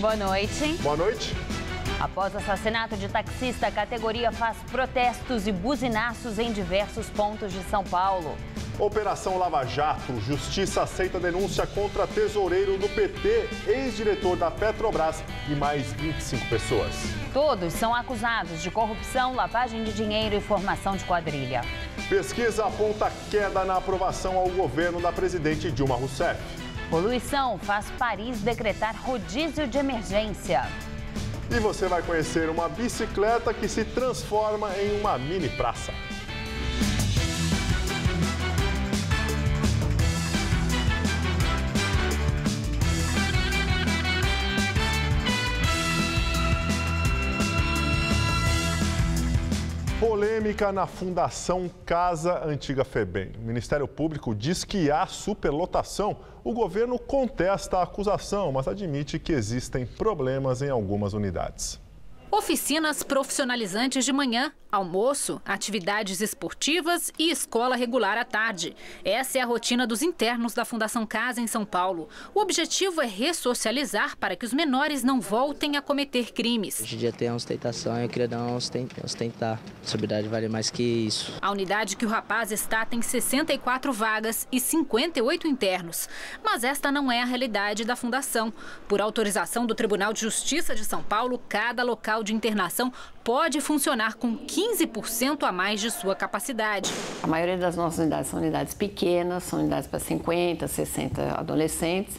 Boa noite. Boa noite. Após assassinato de taxista, a categoria faz protestos e buzinaços em diversos pontos de São Paulo. Operação Lava Jato. Justiça aceita denúncia contra tesoureiro do PT, ex-diretor da Petrobras e mais 25 pessoas. Todos são acusados de corrupção, lavagem de dinheiro e formação de quadrilha. Pesquisa aponta queda na aprovação ao governo da presidente Dilma Rousseff. Poluição faz Paris decretar rodízio de emergência. E você vai conhecer uma bicicleta que se transforma em uma mini praça. Polêmica na Fundação Casa Antiga Febem. O Ministério Público diz que há superlotação. O governo contesta a acusação, mas admite que existem problemas em algumas unidades. Oficinas profissionalizantes de manhã, almoço, atividades esportivas e escola regular à tarde. Essa é a rotina dos internos da Fundação Casa em São Paulo. O objetivo é ressocializar para que os menores não voltem a cometer crimes. Hoje em dia tem a ostentação e eu queria dar uma ostentar. A sobriedade vale mais que isso. A unidade que o rapaz está tem 64 vagas e 58 internos. Mas esta não é a realidade da Fundação. Por autorização do Tribunal de Justiça de São Paulo, cada local de internação pode funcionar com 15% a mais de sua capacidade. A maioria das nossas unidades são unidades pequenas, são unidades para 50, 60 adolescentes.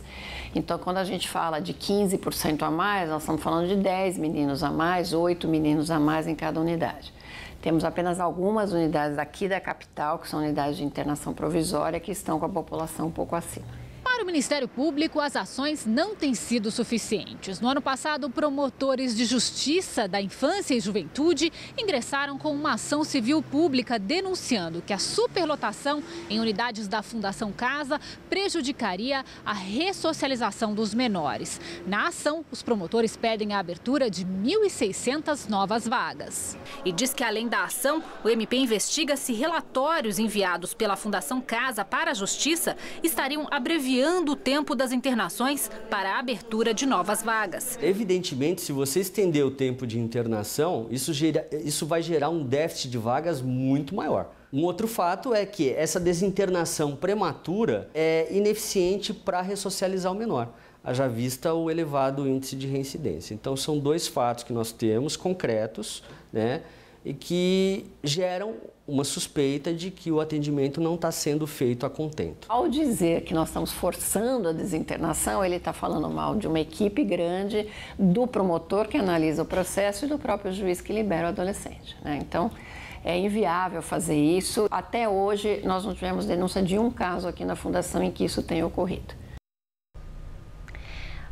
Então, quando a gente fala de 15% a mais, nós estamos falando de 10 meninos a mais, 8 meninos a mais em cada unidade. Temos apenas algumas unidades aqui da capital, que são unidades de internação provisória, que estão com a população um pouco acima. Para o Ministério Público, as ações não têm sido suficientes. No ano passado, promotores de justiça da infância e juventude ingressaram com uma ação civil pública denunciando que a superlotação em unidades da Fundação Casa prejudicaria a ressocialização dos menores. Na ação, os promotores pedem a abertura de 1.600 novas vagas. E diz que, além da ação, o MP investiga se relatórios enviados pela Fundação Casa para a Justiça estariam abreviando o tempo das internações para a abertura de novas vagas. Evidentemente, se você estender o tempo de internação, isso vai gerar um déficit de vagas muito maior. Um outro fato é que essa desinternação prematura é ineficiente para ressocializar o menor, haja vista o elevado índice de reincidência. Então, são dois fatos que nós temos concretos, né, e que geram uma suspeita de que o atendimento não está sendo feito a contento. Ao dizer que nós estamos forçando a desinternação, ele está falando mal de uma equipe grande, do promotor que analisa o processo e do próprio juiz que libera o adolescente, né? Então, é inviável fazer isso. Até hoje, nós não tivemos denúncia de um caso aqui na Fundação em que isso tenha ocorrido.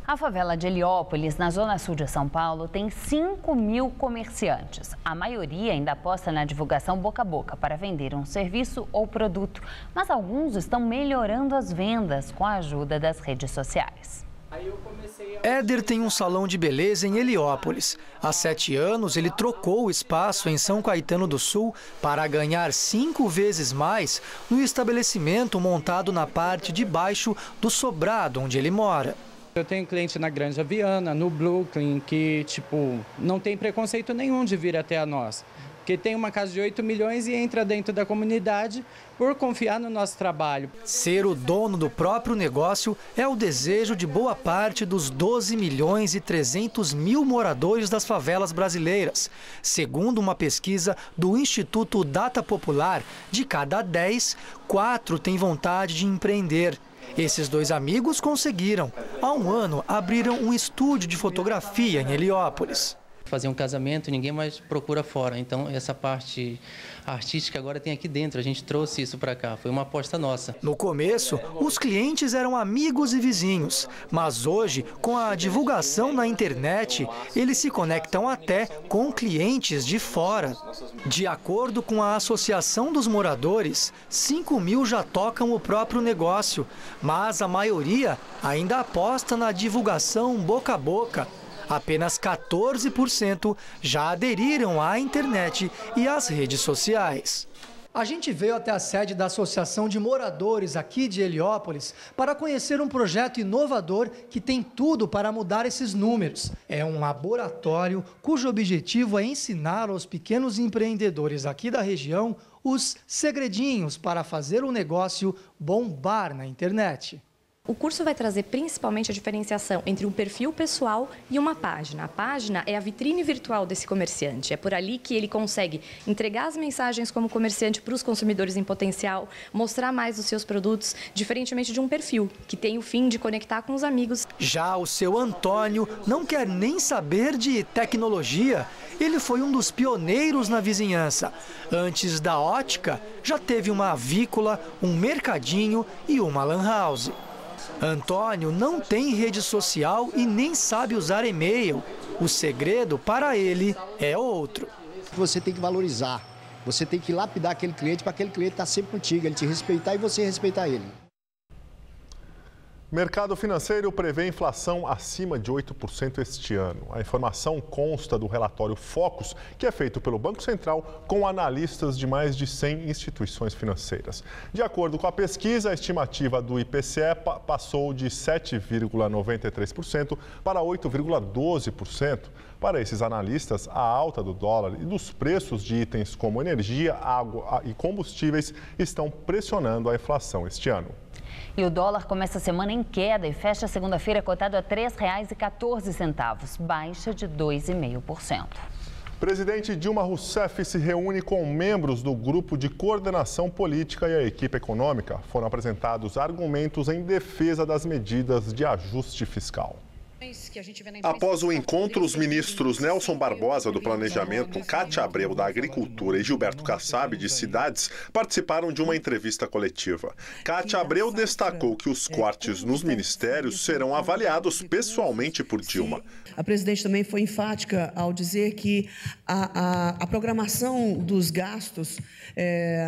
A favela de Heliópolis, na zona sul de São Paulo, tem 5.000 comerciantes. A maioria ainda aposta na divulgação boca a boca para vender um serviço ou produto, mas alguns estão melhorando as vendas com a ajuda das redes sociais. Éder tem um salão de beleza em Heliópolis. Há 7 anos, ele trocou o espaço em São Caetano do Sul para ganhar 5 vezes mais no estabelecimento montado na parte de baixo do sobrado onde ele mora. Eu tenho cliente na Granja Viana, no Brooklyn, que não tem preconceito nenhum de vir até a nós. Porque tem uma casa de 8 milhões e entra dentro da comunidade por confiar no nosso trabalho. Ser o dono do próprio negócio é o desejo de boa parte dos 12 milhões e 300 mil moradores das favelas brasileiras. Segundo uma pesquisa do Instituto Data Popular, de cada 10, 4 têm vontade de empreender. Esses 2 amigos conseguiram. Há um ano, abriram um estúdio de fotografia em Heliópolis. Fazer um casamento, ninguém mais procura fora. Então, essa parte artística agora tem aqui dentro. A gente trouxe isso para cá. Foi uma aposta nossa. No começo, os clientes eram amigos e vizinhos. Mas hoje, com a divulgação na internet, eles se conectam até com clientes de fora. De acordo com a Associação dos Moradores, 5.000 já tocam o próprio negócio. Mas a maioria ainda aposta na divulgação boca a boca. Apenas 14% já aderiram à internet e às redes sociais. A gente veio até a sede da Associação de Moradores aqui de Heliópolis para conhecer um projeto inovador que tem tudo para mudar esses números. É um laboratório cujo objetivo é ensinar aos pequenos empreendedores aqui da região os segredinhos para fazer o negócio bombar na internet. O curso vai trazer principalmente a diferenciação entre um perfil pessoal e uma página. A página é a vitrine virtual desse comerciante. É por ali que ele consegue entregar as mensagens como comerciante para os consumidores em potencial, mostrar mais os seus produtos, diferentemente de um perfil, que tem o fim de conectar com os amigos. Já o seu Antônio não quer nem saber de tecnologia. Ele foi um dos pioneiros na vizinhança. Antes da ótica, já teve uma avícola, um mercadinho e uma lan house. Antônio não tem rede social e nem sabe usar e-mail. O segredo para ele é outro. Você tem que valorizar, você tem que lapidar aquele cliente para aquele cliente estar sempre contigo, ele te respeitar e você respeitar ele. Mercado financeiro prevê inflação acima de 8% este ano. A informação consta do relatório Focus, que é feito pelo Banco Central com analistas de mais de 100 instituições financeiras. De acordo com a pesquisa, a estimativa do IPCE passou de 7,93% para 8,12%. Para esses analistas, a alta do dólar e dos preços de itens como energia, água e combustíveis estão pressionando a inflação este ano. E o dólar começa a semana em queda e fecha a segunda-feira cotado a R$ 3,14, baixa de 2,5%. Presidente Dilma Rousseff se reúne com membros do Grupo de Coordenação Política e a equipe econômica. Foram apresentados argumentos em defesa das medidas de ajuste fiscal. Após o encontro, os ministros Nelson Barbosa, do Planejamento, Cátia Abreu, da Agricultura e Gilberto Kassab, de Cidades, participaram de uma entrevista coletiva. Cátia Abreu destacou que os cortes nos ministérios serão avaliados pessoalmente por Dilma. A presidente também foi enfática ao dizer que a programação dos gastos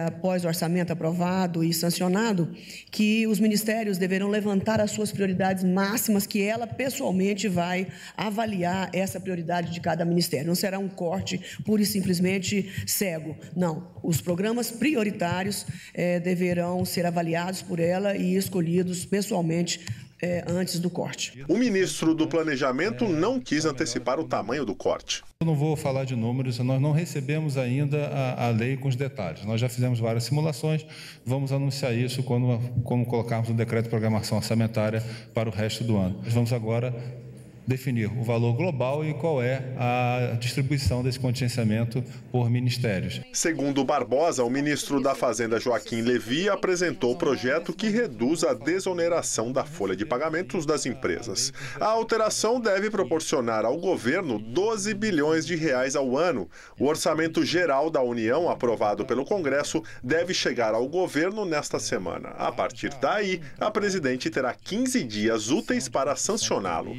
após o orçamento aprovado e sancionado, que os ministérios deverão levantar as suas prioridades máximas, que ela pessoalmente vai avaliar essa prioridade de cada ministério. Não será um corte pura e simplesmente cego. Não, os programas prioritários deverão ser avaliados por ela e escolhidos pessoalmente antes do corte. O ministro do Planejamento não quis antecipar o tamanho do corte. Eu não vou falar de números, nós não recebemos ainda a lei com os detalhes. Nós já fizemos várias simulações, vamos anunciar isso quando colocarmos o decreto de programação orçamentária para o resto do ano. Nós vamos agora definir o valor global e qual é a distribuição desse contingenciamento por ministérios. Segundo Barbosa, o ministro da Fazenda, Joaquim Levy, apresentou o projeto que reduz a desoneração da folha de pagamentos das empresas. A alteração deve proporcionar ao governo 12 bilhões de reais ao ano. O orçamento geral da União, aprovado pelo Congresso, deve chegar ao governo nesta semana. A partir daí, a presidente terá 15 dias úteis para sancioná-lo.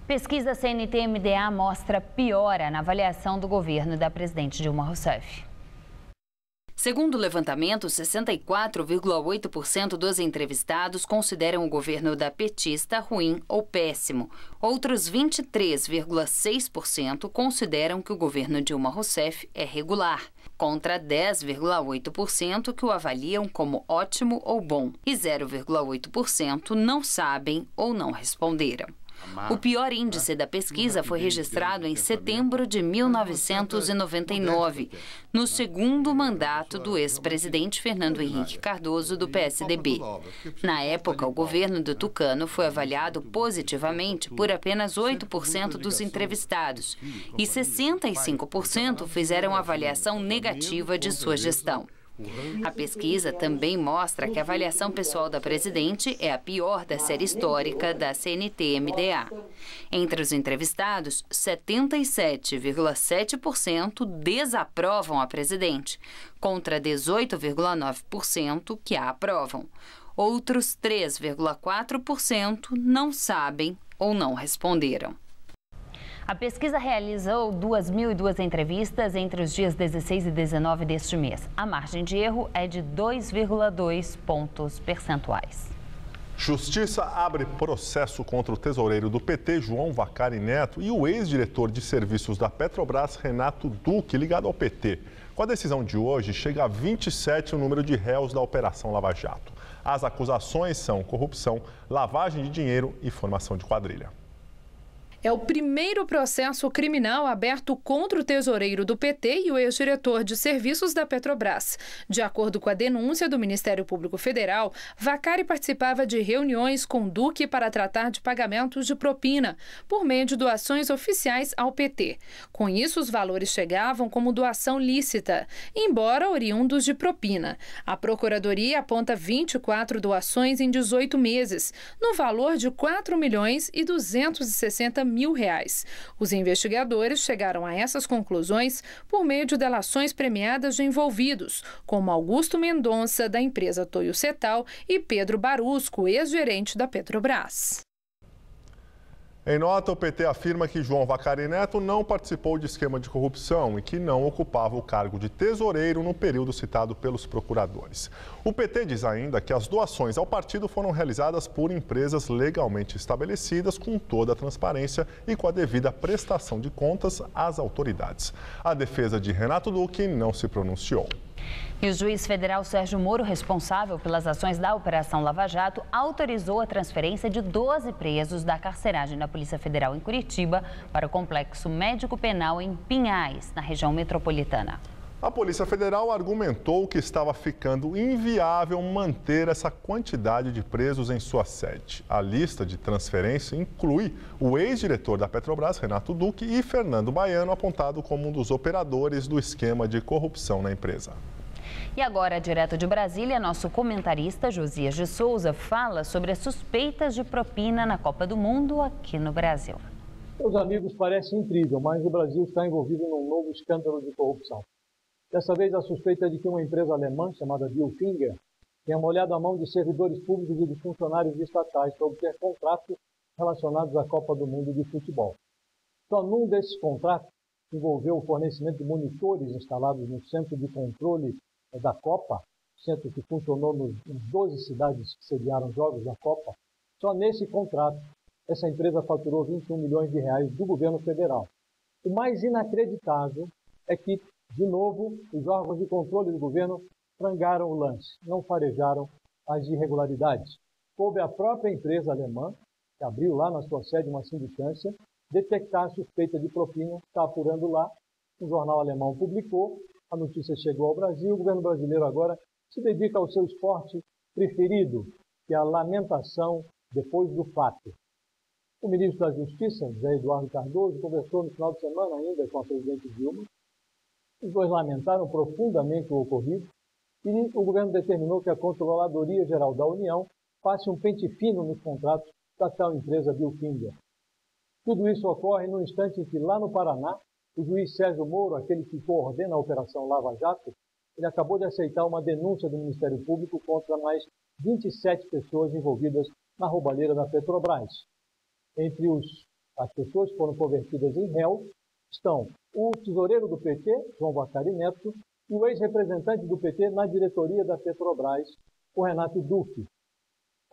Pesquisa CNT-MDA mostra piora na avaliação do governo da presidente Dilma Rousseff. Segundo o levantamento, 64,8% dos entrevistados consideram o governo da petista ruim ou péssimo. Outros 23,6% consideram que o governo Dilma Rousseff é regular, contra 10,8% que o avaliam como ótimo ou bom, e 0,8% não sabem ou não responderam. O pior índice da pesquisa foi registrado em setembro de 1999, no segundo mandato do ex-presidente Fernando Henrique Cardoso, do PSDB. Na época, o governo do Tucano foi avaliado positivamente por apenas 8% dos entrevistados e 65% fizeram avaliação negativa de sua gestão. A pesquisa também mostra que a avaliação pessoal da presidente é a pior da série histórica da CNT-MDA. Entre os entrevistados, 77,7% desaprovam a presidente, contra 18,9% que a aprovam. Outros 3,4% não sabem ou não responderam. A pesquisa realizou 2.002 entrevistas entre os dias 16 e 19 deste mês. A margem de erro é de 2,2 pontos percentuais. Justiça abre processo contra o tesoureiro do PT, João Vacari Neto, e o ex-diretor de serviços da Petrobras, Renato Duque, ligado ao PT. Com a decisão de hoje, chega a 27 o número de réus da Operação Lava Jato. As acusações são corrupção, lavagem de dinheiro e formação de quadrilha. É o primeiro processo criminal aberto contra o tesoureiro do PT e o ex-diretor de serviços da Petrobras. De acordo com a denúncia do Ministério Público Federal, Vaccari participava de reuniões com Duque para tratar de pagamentos de propina, por meio de doações oficiais ao PT. Com isso, os valores chegavam como doação lícita, embora oriundos de propina. A Procuradoria aponta 24 doações em 18 meses, no valor de R$ 4.260.000. Os investigadores chegaram a essas conclusões por meio de delações premiadas de envolvidos, como Augusto Mendonça, da empresa Toyo Setal, e Pedro Barusco, ex-gerente da Petrobras. Em nota, o PT afirma que João Vaccari Neto não participou de esquema de corrupção e que não ocupava o cargo de tesoureiro no período citado pelos procuradores. O PT diz ainda que as doações ao partido foram realizadas por empresas legalmente estabelecidas, com toda a transparência e com a devida prestação de contas às autoridades. A defesa de Renato Duque não se pronunciou. E o juiz federal Sérgio Moro, responsável pelas ações da Operação Lava Jato, autorizou a transferência de 12 presos da carceragem da Polícia Federal em Curitiba para o Complexo Médico Penal em Pinhais, na região metropolitana. A Polícia Federal argumentou que estava ficando inviável manter essa quantidade de presos em sua sede. A lista de transferência inclui o ex-diretor da Petrobras, Renato Duque, e Fernando Baiano, apontado como um dos operadores do esquema de corrupção na empresa. E agora, direto de Brasília, nosso comentarista Josias de Souza fala sobre as suspeitas de propina na Copa do Mundo aqui no Brasil. Meus amigos, parece incrível, mas o Brasil está envolvido num novo escândalo de corrupção. Dessa vez, a suspeita é de que uma empresa alemã chamada Bilfinger tenha molhado a mão de servidores públicos e de funcionários estatais para obter contratos relacionados à Copa do Mundo de futebol. Só num desses contratos, que envolveu o fornecimento de monitores instalados no centro de controle da Copa, centro que funcionou nas 12 cidades que sediaram jogos da Copa, só nesse contrato, essa empresa faturou 21 milhões de reais do governo federal. O mais inacreditável é que, de novo, os órgãos de controle do governo frangaram o lance, não farejaram as irregularidades. Coube à própria empresa alemã, que abriu lá na sua sede uma sindicância, detectar a suspeita de propina, está apurando lá, o jornal alemão publicou, a notícia chegou ao Brasil, o governo brasileiro agora se dedica ao seu esporte preferido, que é a lamentação depois do fato. O ministro da Justiça, José Eduardo Cardoso, conversou no final de semana ainda com a presidente Dilma. Os dois lamentaram profundamente o ocorrido e o governo determinou que a Controladoria Geral da União passe um pente fino nos contratos da tal empresa Bilfinger. Tudo isso ocorre no instante em que, lá no Paraná, o juiz Sérgio Moro, aquele que coordena a Operação Lava Jato, ele acabou de aceitar uma denúncia do Ministério Público contra mais 27 pessoas envolvidas na roubalheira da Petrobras. Entre as pessoas que foram convertidas em réus estão o tesoureiro do PT, João Vaccari Neto, e o ex-representante do PT na diretoria da Petrobras, o Renato Duque.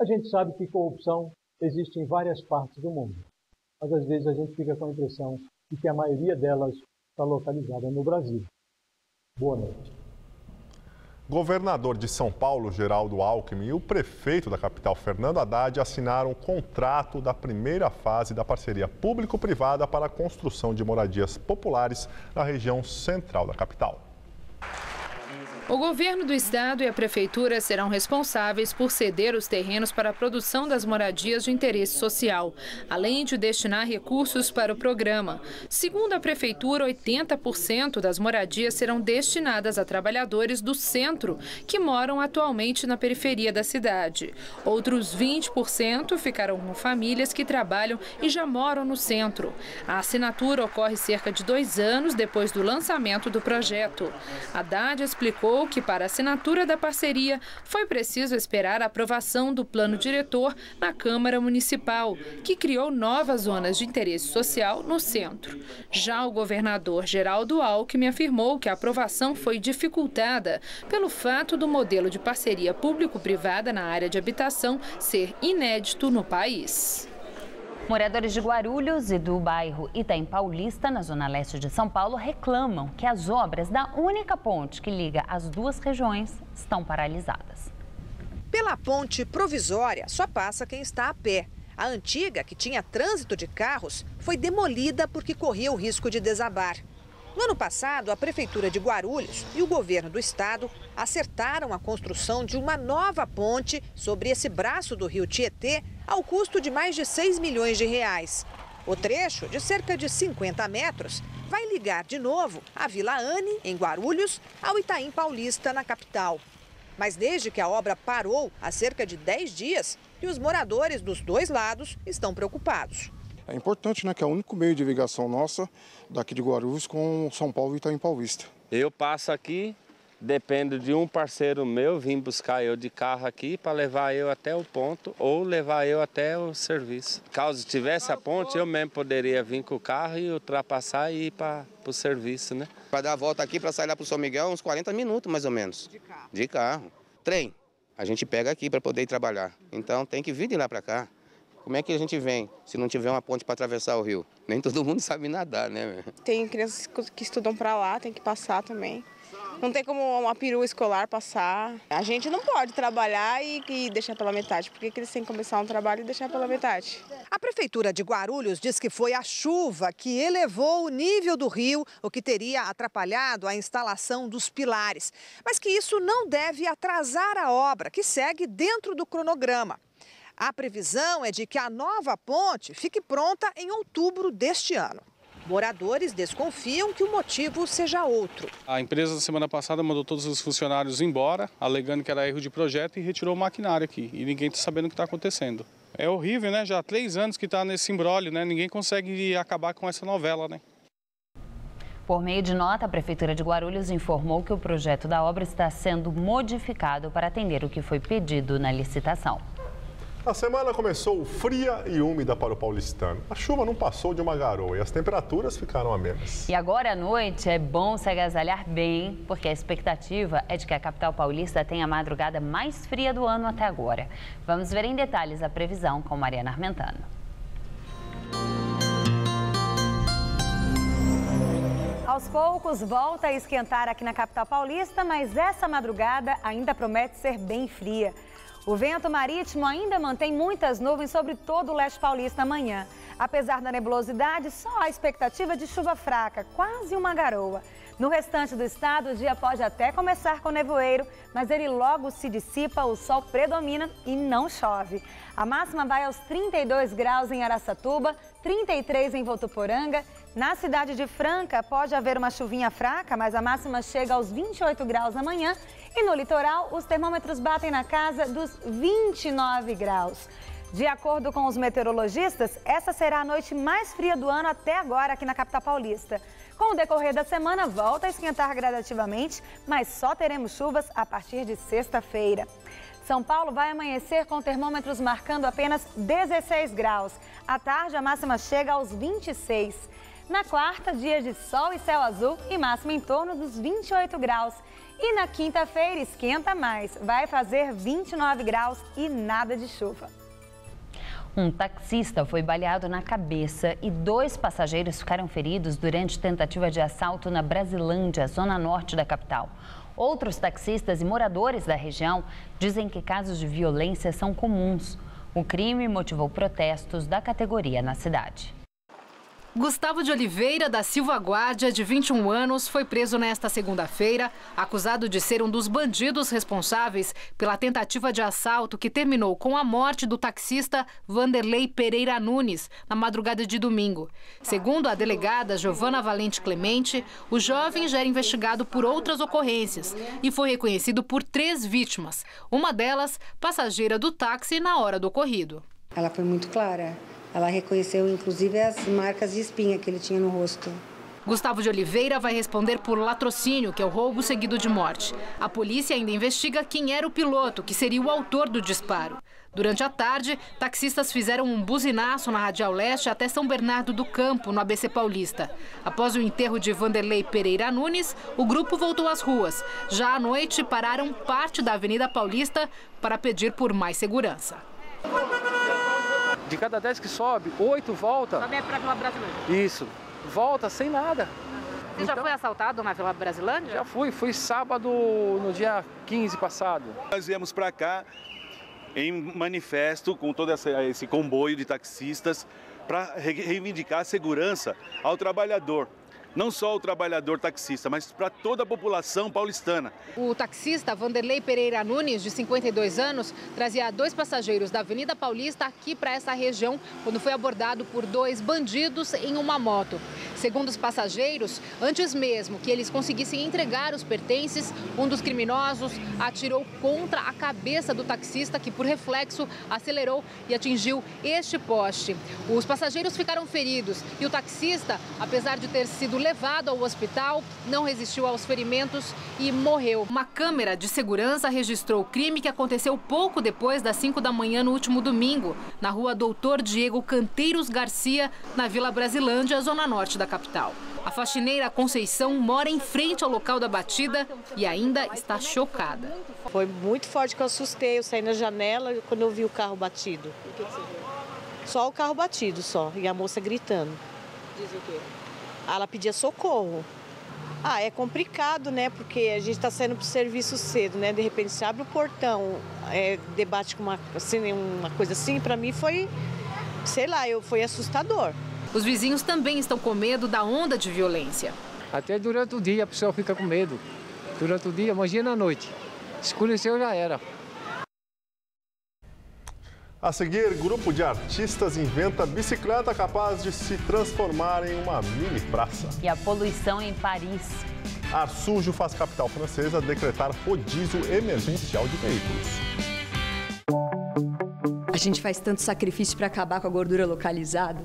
A gente sabe que corrupção existe em várias partes do mundo, mas às vezes a gente fica com a impressão de que a maioria delas está localizada no Brasil. Boa noite. Governador de São Paulo, Geraldo Alckmin, e o prefeito da capital, Fernando Haddad, assinaram o contrato da primeira fase da parceria público-privada para a construção de moradias populares na região central da capital. O governo do estado e a prefeitura serão responsáveis por ceder os terrenos para a produção das moradias de interesse social, além de destinar recursos para o programa. Segundo a prefeitura, 80% das moradias serão destinadas a trabalhadores do centro, que moram atualmente na periferia da cidade. Outros 20% ficarão com famílias que trabalham e já moram no centro. A assinatura ocorre cerca de 2 anos depois do lançamento do projeto. Haddad explicou que para a assinatura da parceria foi preciso esperar a aprovação do plano diretor na Câmara Municipal, que criou novas zonas de interesse social no centro. Já o governador Geraldo Alckmin afirmou que a aprovação foi dificultada pelo fato do modelo de parceria público-privada na área de habitação ser inédito no país. Moradores de Guarulhos e do bairro Itaim Paulista, na zona leste de São Paulo, reclamam que as obras da única ponte que liga as duas regiões estão paralisadas. Pela ponte provisória, só passa quem está a pé. A antiga, que tinha trânsito de carros, foi demolida porque corria o risco de desabar. No ano passado, a Prefeitura de Guarulhos e o governo do estado acertaram a construção de uma nova ponte sobre esse braço do rio Tietê ao custo de mais de 6 milhões de reais. O trecho, de cerca de 50 metros, vai ligar de novo a Vila Anne, em Guarulhos, ao Itaim Paulista, na capital. Mas desde que a obra parou há cerca de 10 dias, e os moradores dos dois lados estão preocupados. É importante, né, que é o único meio de ligação nossa daqui de Guarulhos com São Paulo e Itaim Paulista. Eu passo aqui, dependo de um parceiro meu vir buscar eu de carro aqui para levar eu até o ponto ou levar eu até o serviço. Caso tivesse a ponte, eu mesmo poderia vir com o carro e ultrapassar e ir para o serviço, né? Para dar a volta aqui para sair lá para o São Miguel, uns 40 minutos mais ou menos. De carro? De carro. Trem, a gente pega aqui para poder ir trabalhar. Então tem que vir de lá para cá. Como é que a gente vem se não tiver uma ponte para atravessar o rio? Nem todo mundo sabe nadar, né? Tem crianças que estudam para lá, tem que passar também. Não tem como uma perua escolar passar. A gente não pode trabalhar e deixar pela metade. Por que eles têm que começar um trabalho e deixar pela metade? A Prefeitura de Guarulhos diz que foi a chuva que elevou o nível do rio, o que teria atrapalhado a instalação dos pilares. Mas que isso não deve atrasar a obra, que segue dentro do cronograma. A previsão é de que a nova ponte fique pronta em outubro deste ano. Moradores desconfiam que o motivo seja outro. A empresa, na semana passada, mandou todos os funcionários embora, alegando que era erro de projeto e retirou o maquinário aqui. E ninguém está sabendo o que está acontecendo. É horrível, né? Já há 3 anos que está nesse imbróglio, né? Ninguém consegue acabar com essa novela, né? Por meio de nota, a Prefeitura de Guarulhos informou que o projeto da obra está sendo modificado para atender o que foi pedido na licitação. A semana começou fria e úmida para o paulistano. A chuva não passou de uma garoa e as temperaturas ficaram amenas. E agora à noite é bom se agasalhar bem, porque a expectativa é de que a capital paulista tenha a madrugada mais fria do ano até agora. Vamos ver em detalhes a previsão com Mariana Armentano. Aos poucos volta a esquentar aqui na capital paulista, mas essa madrugada ainda promete ser bem fria. O vento marítimo ainda mantém muitas nuvens sobre todo o leste paulista amanhã. Apesar da nebulosidade, só há expectativa de chuva fraca, quase uma garoa. No restante do estado, o dia pode até começar com nevoeiro, mas ele logo se dissipa, o sol predomina e não chove. A máxima vai aos 32 graus em Araçatuba, 33 em Votuporanga. Na cidade de Franca, pode haver uma chuvinha fraca, mas a máxima chega aos 28 graus amanhã. E no litoral, os termômetros batem na casa dos 29 graus. De acordo com os meteorologistas, essa será a noite mais fria do ano até agora aqui na capital paulista. Com o decorrer da semana, volta a esquentar gradativamente, mas só teremos chuvas a partir de sexta-feira. São Paulo vai amanhecer com termômetros marcando apenas 16 graus. À tarde, a máxima chega aos 26. Na quarta, dia de sol e céu azul e máxima em torno dos 28 graus. E na quinta-feira esquenta mais, vai fazer 29 graus e nada de chuva. Um taxista foi baleado na cabeça e 2 passageiros ficaram feridos durante tentativa de assalto na Brasilândia, zona norte da capital. Outros taxistas e moradores da região dizem que casos de violência são comuns. O crime motivou protestos da categoria na cidade. Gustavo de Oliveira da Silva Guardia, de 21 anos, foi preso nesta segunda-feira, acusado de ser um dos bandidos responsáveis pela tentativa de assalto que terminou com a morte do taxista Vanderlei Pereira Nunes, na madrugada de domingo. Segundo a delegada Giovana Valente Clemente, o jovem já era investigado por outras ocorrências e foi reconhecido por 3 vítimas, uma delas passageira do táxi na hora do ocorrido. Ela foi muito clara. Ela reconheceu, inclusive, as marcas de espinha que ele tinha no rosto. Gustavo de Oliveira vai responder por latrocínio, que é o roubo seguido de morte. A polícia ainda investiga quem era o piloto, que seria o autor do disparo. Durante a tarde, taxistas fizeram um buzinaço na Radial Leste até São Bernardo do Campo, no ABC Paulista. Após o enterro de Vanderlei Pereira Nunes, o grupo voltou às ruas. Já à noite, pararam parte da Avenida Paulista para pedir por mais segurança. De cada 10 que sobe, 8 volta. Também é para a Vila Brasilândia? Isso, volta sem nada. Você já foi assaltado na Vila Brasilândia? Já fui sábado, no dia 15 passado. Nós viemos para cá em manifesto com todo esse comboio de taxistas para reivindicar a segurança ao trabalhador. Não só ao trabalhador taxista, mas para toda a população paulistana. O taxista Vanderlei Pereira Nunes, de 52 anos, trazia 2 passageiros da Avenida Paulista aqui para essa região quando foi abordado por 2 bandidos em uma moto. Segundo os passageiros, antes mesmo que eles conseguissem entregar os pertences, um dos criminosos atirou contra a cabeça do taxista, que por reflexo acelerou e atingiu este poste. Os passageiros ficaram feridos e o taxista, apesar de ter sido levado ao hospital, não resistiu aos ferimentos e morreu. Uma câmera de segurança registrou o crime que aconteceu pouco depois das 5 da manhã no último domingo, na rua Doutor Diego Canteiros Garcia, na Vila Brasilândia, zona norte da capital. A faxineira Conceição mora em frente ao local da batida e ainda está chocada. Foi muito forte que eu assustei, eu saí na janela quando eu vi o carro batido. O que você viu? Só o carro batido, só, e a moça gritando. Diz o quê? Ela pedia socorro. É complicado, né? Porque a gente está saindo para o serviço cedo, né? De repente se abre o portão, debate com uma coisa assim, para mim foi, sei lá, foi assustador. Os vizinhos também estão com medo da onda de violência. Até durante o dia a pessoa fica com medo. Durante o dia, imagina à noite. Escureceu, já era. A seguir, grupo de artistas inventa bicicleta capaz de se transformar em uma mini praça. E a poluição em Paris. Ar sujo faz capital francesa decretar rodízio emergencial de veículos. A gente faz tanto sacrifício para acabar com a gordura localizada,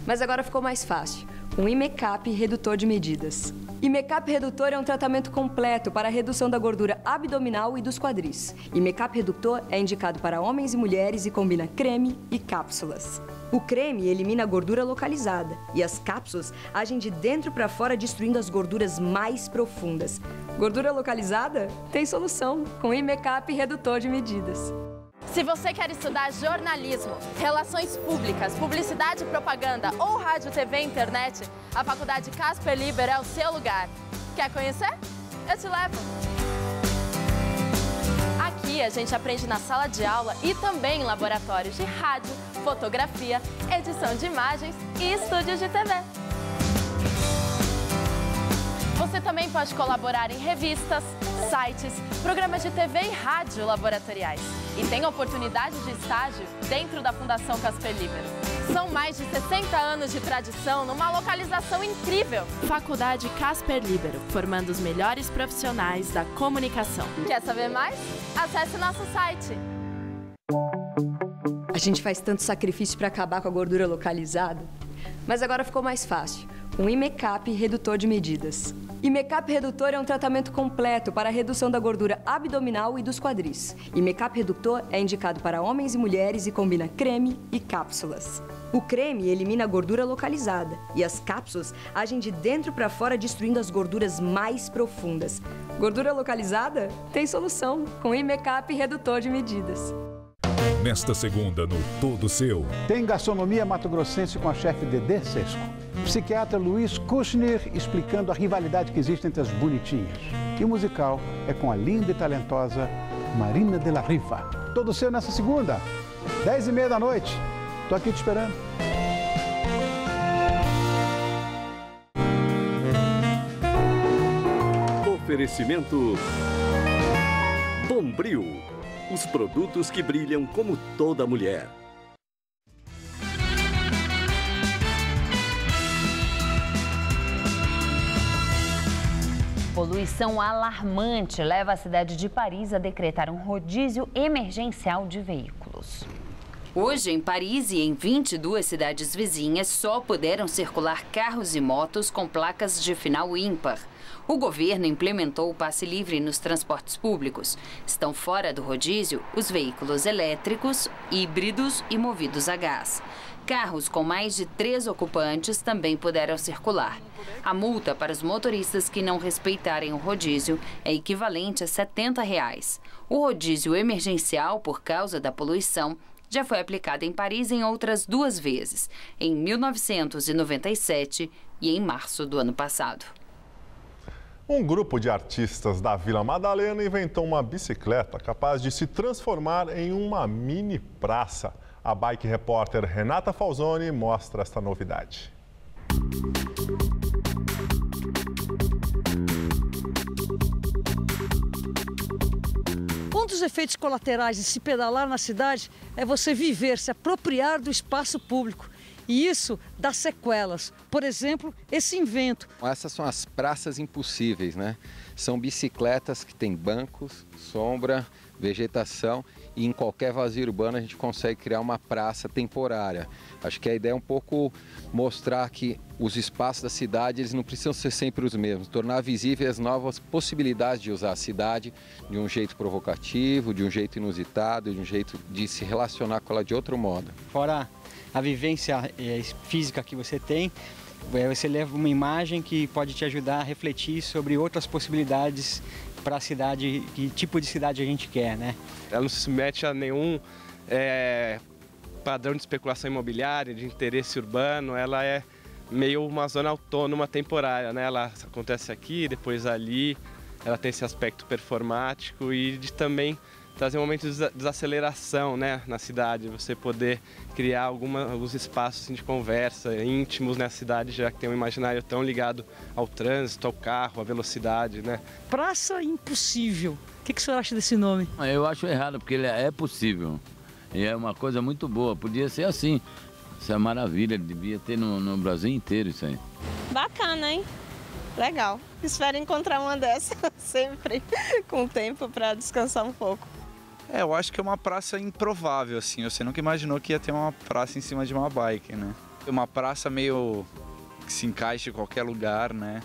mas agora ficou mais fácil, com Imecap Redutor de Medidas. Imecap Redutor é um tratamento completo para a redução da gordura abdominal e dos quadris. Imecap Redutor é indicado para homens e mulheres e combina creme e cápsulas. O creme elimina a gordura localizada e as cápsulas agem de dentro para fora, destruindo as gorduras mais profundas. Gordura localizada? Tem solução com Imecap Redutor de Medidas. Se você quer estudar jornalismo, relações públicas, publicidade e propaganda ou rádio, TV e internet, a Faculdade Casper Liber é o seu lugar. Quer conhecer? Eu te levo! Aqui a gente aprende na sala de aula e também em laboratórios de rádio, fotografia, edição de imagens e estúdios de TV. Você também pode colaborar em revistas, sites, programas de TV e rádio laboratoriais. E tem oportunidade de estágio dentro da Fundação Casper Liber. São mais de 60 anos de tradição numa localização incrível. Faculdade Casper Libero, formando os melhores profissionais da comunicação. Quer saber mais? Acesse nosso site. A gente faz tanto sacrifício para acabar com a gordura localizada, mas agora ficou mais fácil, com Imecap Redutor de Medidas. Imecap Redutor é um tratamento completo para a redução da gordura abdominal e dos quadris. Imecap Redutor é indicado para homens e mulheres e combina creme e cápsulas. O creme elimina a gordura localizada e as cápsulas agem de dentro para fora, destruindo as gorduras mais profundas. Gordura localizada? Tem solução com Imecap Redutor de Medidas. Nesta segunda, no Todo Seu. Tem gastronomia mato-grossense com a chefe Dedê Sesco. Psiquiatra Luiz Kushner explicando a rivalidade que existe entre as bonitinhas. E o musical é com a linda e talentosa Marina de la Riva. Todo Seu nessa segunda, 10h30 da noite. Tô aqui te esperando. Oferecimento Bombril. Os produtos que brilham como toda mulher. Poluição alarmante leva a cidade de Paris a decretar um rodízio emergencial de veículos. Hoje, em Paris e em 22 cidades vizinhas, só puderam circular carros e motos com placas de final ímpar. O governo implementou o passe livre nos transportes públicos. Estão fora do rodízio os veículos elétricos, híbridos e movidos a gás. Carros com mais de 3 ocupantes também puderam circular. A multa para os motoristas que não respeitarem o rodízio é equivalente a R$ 70. O rodízio emergencial por causa da poluição já foi aplicada em Paris em outras 2 vezes, em 1997 e em março do ano passado. Um grupo de artistas da Vila Madalena inventou uma bicicleta capaz de se transformar em uma mini praça. A bike repórter Renata Falzoni mostra esta novidade. Um dos efeitos colaterais de se pedalar na cidade é você viver, se apropriar do espaço público. E isso dá sequelas. Por exemplo, esse invento. Essas são as praças impossíveis, né? São bicicletas que têm bancos, sombra, vegetação e em qualquer vazio urbano a gente consegue criar uma praça temporária. Acho que a ideia é um pouco mostrar que os espaços da cidade eles não precisam ser sempre os mesmos, tornar visíveis as novas possibilidades de usar a cidade de um jeito provocativo, de um jeito inusitado, de um jeito de se relacionar com ela de outro modo. Fora a vivência física que você tem, você leva uma imagem que pode te ajudar a refletir sobre outras possibilidades para a cidade, que tipo de cidade a gente quer, né? Ela não se submete a nenhum padrão de especulação imobiliária, de interesse urbano, ela é meio uma zona autônoma temporária, né? Ela acontece aqui, depois ali, ela tem esse aspecto performático e de também trazer um momento de desaceleração, né, na cidade, você poder criar alguns espaços assim, de conversa íntimos na cidade, já que tem um imaginário tão ligado ao trânsito, ao carro, à velocidade, né? Praça Impossível. O que o senhor acha desse nome? Eu acho errado, porque ele é possível. E é uma coisa muito boa. Podia ser assim. Isso é maravilha, devia ter no Brasil inteiro isso aí. Bacana, hein? Legal. Espero encontrar uma dessas sempre com tempo para descansar um pouco. Eu acho que é uma praça improvável, assim. Você nunca imaginou que ia ter uma praça em cima de uma bike, né? Uma praça meio que se encaixa em qualquer lugar, né?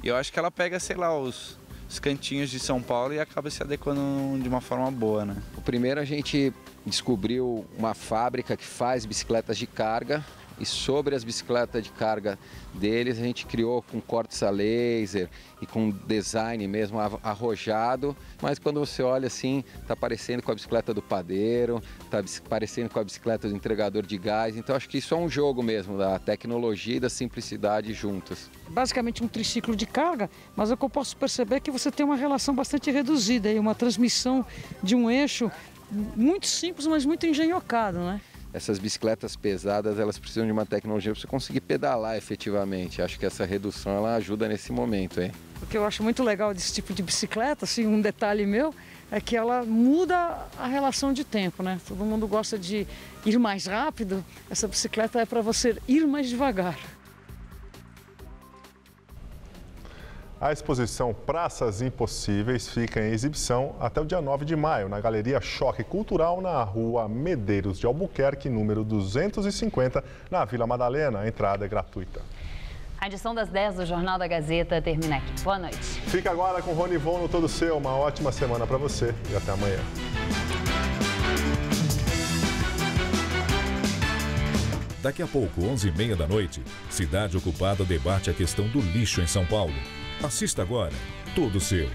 E eu acho que ela pega, sei lá, os cantinhos de São Paulo e acaba se adequando de uma forma boa, né? O primeiro a gente descobriu uma fábrica que faz bicicletas de carga e sobre as bicicletas de carga deles a gente criou com cortes a laser e com design mesmo arrojado, mas quando você olha assim, tá parecendo com a bicicleta do padeiro, tá parecendo com a bicicleta do entregador de gás, então acho que isso é um jogo mesmo da tecnologia e da simplicidade juntas. Basicamente um triciclo de carga, mas o que eu posso perceber é que você tem uma relação bastante reduzida, uma transmissão de um eixo muito simples, mas muito engenhocado, né? Essas bicicletas pesadas, elas precisam de uma tecnologia para você conseguir pedalar efetivamente. Acho que essa redução ela ajuda nesse momento, hein? O que eu acho muito legal desse tipo de bicicleta, assim, um detalhe meu, é que ela muda a relação de tempo, né? Todo mundo gosta de ir mais rápido, essa bicicleta é para você ir mais devagar. A exposição Praças Impossíveis fica em exibição até o dia 9 de maio, na Galeria Choque Cultural, na Rua Medeiros de Albuquerque, número 250, na Vila Madalena. A entrada é gratuita. A edição das 10 do Jornal da Gazeta termina aqui. Boa noite. Fica agora com Rony Von no Todo Seu. Uma ótima semana para você e até amanhã. Daqui a pouco, 11h30 da noite, Cidade Ocupada debate a questão do lixo em São Paulo. Assista agora, Todo Seu.